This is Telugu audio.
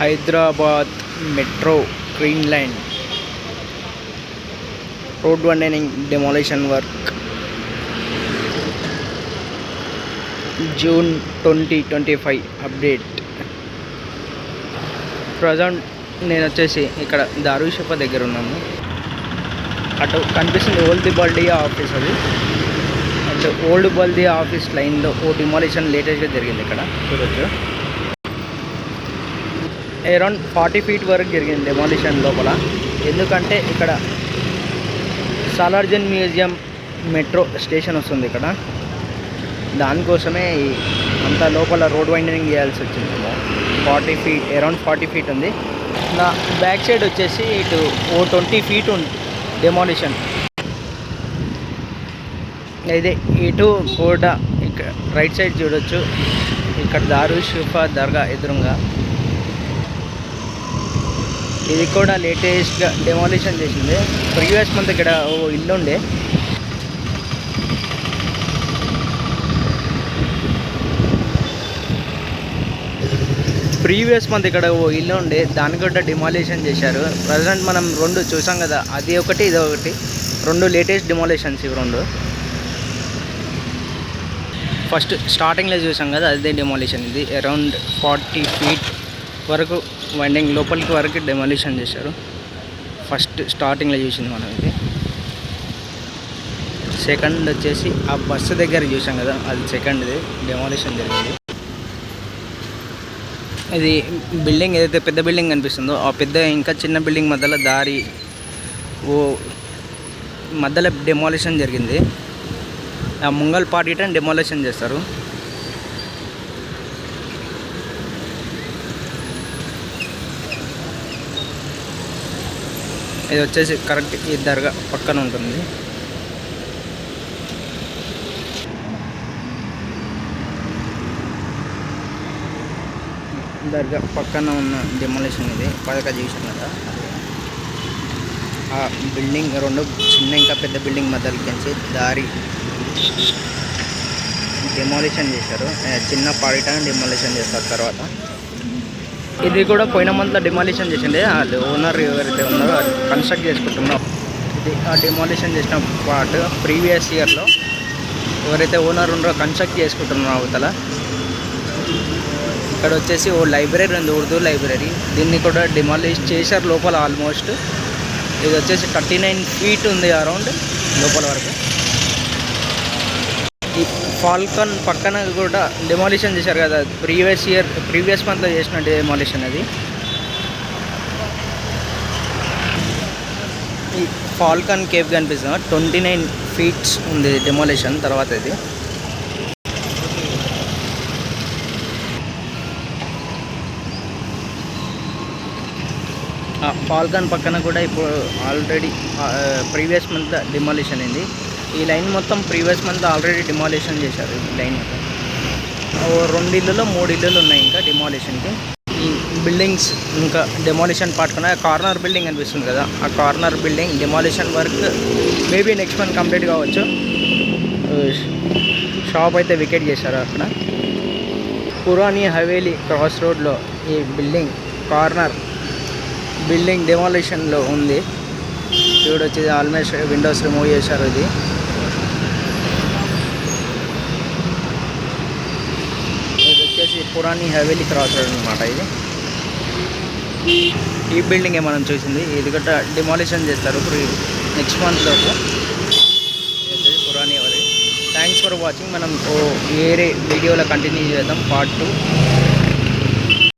Hyderabad metro green line road వైండనింగ్ demolition work June 2025 update. Present నేను వచ్చేసి ఇక్కడ దారుషఫా దగ్గర ఉన్నాను. అటు కనిపిస్తుంది ఓల్డ్ బల్దియా ఆఫీస్. అది అటు ఓల్డ్ బల్దియా ఆఫీస్ లైన్లో ఓ డిమాలిషన్ లేటెస్ట్గా జరిగింది. ఇక్కడ చూడొచ్చు అరౌండ్ 40 feet వరకు జరిగింది డెమాలిషన్ లోపల. ఎందుకంటే ఇక్కడ సాలార్జంగ్ మ్యూజియం మెట్రో స్టేషన్ వస్తుంది ఇక్కడ, దానికోసమే అంత లోపల రోడ్ వైండనింగ్ చేయాల్సి వచ్చింది. 40 feet, అరౌండ్ 40 feet ఉంది. నా బ్యాక్ సైడ్ వచ్చేసి ఇటు ఓ 20 feet ఉంది డెమాలిషన్. అయితే ఇటు కూడా ఇక్కడ రైట్ సైడ్ చూడొచ్చు, ఇక్కడ దారుషఫా దర్గా ఎదురుగా ఇది కూడా లేటెస్ట్గా డెమాలిషన్ చేసింది. ప్రీవియస్ మంత్ ఇక్కడ ఓ ఇల్లు ఉండే, దాన్ని కూడా డిమాలిషన్ చేశారు. ప్రజెంట్ మనం రెండు చూసాం కదా, అది ఒకటి ఇది ఒకటి, రెండు లేటెస్ట్ డిమాలిషన్స్ ఇవి రెండు. ఫస్ట్ స్టార్టింగ్లో చూసాం కదా, అదే డిమాలిషన్. ఇది అరౌండ్ 40 feet వరకు వైండింగ్ లోపలికి వరకు డెమాలిషన్ చేశారు. ఫస్ట్ స్టార్టింగ్లో చూసింది మనం. ఇది సెకండ్ వచ్చేసి ఆ బస్సు దగ్గర చూసాం కదా, అది సెకండ్ది డెమాలిషన్ జరిగింది. ఇది బిల్డింగ్ ఏదైతే పెద్ద బిల్డింగ్ కనిపిస్తుందో ఆ పెద్ద ఇంకా చిన్న బిల్డింగ్ మధ్యలో దారి ఓ మధ్యలో డెమాలిషన్ జరిగింది. ఆ ముంగల్ పార్టీని డెమాలిషన్ చేస్తారు. ఇది వచ్చేసి కరెక్ట్ ఈ దర్గా పక్కన ఉంటుంది. దర్గా పక్కన ఉన్న డెమోలిషన్ ఇది పదక చూసాం కదా. ఆ బిల్డింగ్ రెండు చిన్న ఇంకా పెద్ద బిల్డింగ్ మధ్యలోకి దారి డెమోలిషన్ చేశారు. చిన్న పార్టీని డెమోలిషన్ చేస్తారు. తర్వాత ఇది కూడా పోయిన మంత్లో డిమాలిషన్ చేసిండే. వాళ్ళు ఓనర్ ఎవరైతే ఉన్నారో అది కన్స్ట్రక్ట్ చేసుకుంటున్నాం. ఇది ఆ డిమాలిషన్ చేసిన పార్ట్ ప్రీవియస్ ఇయర్లో ఎవరైతే ఓనర్ ఉన్నారో కన్స్ట్రక్ట్ చేసుకుంటున్నారో అవతల. ఇక్కడ వచ్చేసి ఓ లైబ్రరీ ఉంది, ఉర్దూ లైబ్రరీ. దీన్ని కూడా డిమాలిష్ చేశారు లోపల ఆల్మోస్ట్. ఇది వచ్చేసి 39 feet ఉంది అరౌండ్ లోపల వరకు. ఈ ఫాల్కన్ పక్కన కూడా డెమాలిషన్ చేశారు కదా, ప్రీవియస్ మంత్లో చేసిన డెమాలిషన్. అది ఈ ఫాల్కన్ కేవ్ కనిపిస్తుంది, 29 feet ఉంది డెమాలిషన్. తర్వాత ఇది ఫాల్కన్ పక్కన కూడా ఇప్పుడు ఆల్రెడీ ప్రీవియస్ మంత్ డిమాలిషన్ అయింది. ఈ లైన్ మొత్తం ప్రీవియస్ మంత్ ఆల్రెడీ డిమాలిషన్ చేశారు. ఈ లైన్ ఓ 2 ఇల్లులో 3 ఇల్లులు ఉన్నాయి ఇంకా డిమాలిషన్కి. ఈ బిల్డింగ్స్ ఇంకా డెమాలిషన్ పాటుకున్న కార్నర్ బిల్డింగ్ అనిపిస్తుంది కదా, ఆ corner building demolition work maybe next month complete కావచ్చు. షాప్ అయితే వికెట్ చేశారు అక్కడ. పురాణి హవేలీ క్రాస్ రోడ్లో ఈ బిల్డింగ్ కార్నర్ బిల్డింగ్ డెమాలిషన్లో ఉంది. చూడొచ్చి ఆల్మోస్ట్ విండోస్ రిమూవ్ చేశారు. ఇది వచ్చేసి పురాణి హవేలీ క్రాస్ రోడ్ అనమాట. ఇది ఈ బిల్డింగే మనం చూసింది. ఇది కూడా డిమాలిషన్ చేస్తారు నెక్స్ట్ మంత్లోపు. వచ్చేసి Purani Haveli. Thanks for watching. మనం వేరే వీడియోలో కంటిన్యూ చేద్దాం, part 2.